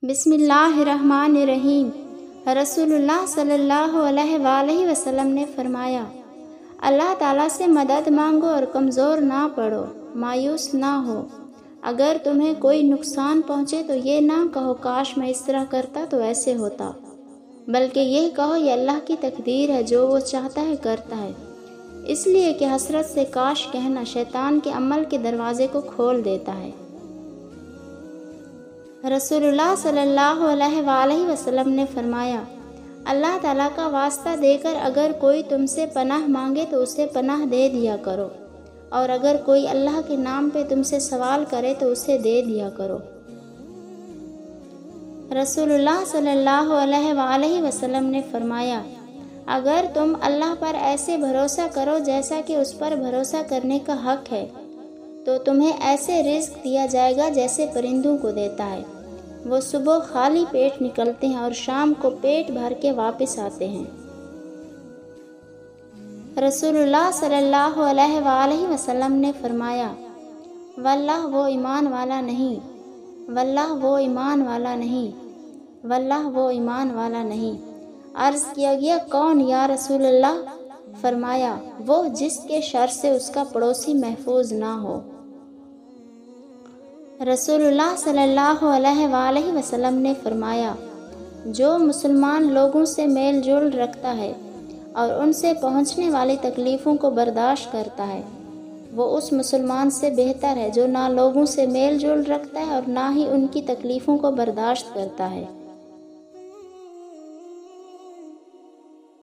بسم اللہ الرحمن الرحیم۔ رسول اللہ صلی اللہ علیہ وآلہ وسلم نے فرمایا، اللہ تعالیٰ سے مدد مانگو اور کمزور نہ پڑو، مایوس نہ ہو۔ اگر تمہیں کوئی نقصان پہنچے تو یہ نہ کہو کاش میں اس طرح کرتا تو ایسے ہوتا، بلکہ یہ کہو یہ اللہ کی تقدیر ہے، جو وہ چاہتا ہے کرتا ہے۔ اس لیے کہ حسرت سے کاش کہنا شیطان کے عمل کے دروازے کو کھول دیتا ہے۔ رسول اللہ صلی اللہ علیہ وآلہ وسلم نے فرمایا، اللہ تعالیٰ کا واسطہ دے کر اگر کوئی تم سے پناہ مانگے تو اسے پناہ دے دیا کرو، اور اگر کوئی اللہ کے نام پہ تم سے سوال کرے تو اسے دے دیا کرو۔ رسول اللہ صلی اللہ علیہ وآلہ وسلم نے فرمایا، اگر تم اللہ پر ایسے بھروسہ کرو جیسا کہ اس پر بھروسہ کرنے کا حق ہے، تو تمہیں ایسے رزق دیا جائے گا جیسے پرندوں کو دیتا ہے۔ وہ صبح خالی پیٹ نکلتے ہیں اور شام کو پیٹ بھر کے واپس آتے ہیں۔ رسول اللہ صلی اللہ علیہ وآلہ وسلم نے فرمایا، واللہ وہ ایمان والا نہیں، واللہ وہ ایمان والا نہیں، واللہ وہ ایمان والا نہیں۔ عرض کیا گیا، کون یا رسول اللہ؟ فرمایا، وہ جس کے شر سے اس کا پڑوسی محفوظ نہ ہو۔ رسول اللہ صلی اللہ علیہ وآلہ وسلم نے فرمایا، جو مسلمان لوگوں سے میل جول رکھتا ہے اور ان سے پہنچنے والی تکلیفوں کو برداشت کرتا ہے، وہ اس مسلمان سے بہتر ہے جو نہ لوگوں سے میل جول رکھتا ہے اور نہ ہی ان کی تکلیفوں کو برداشت کرتا ہے۔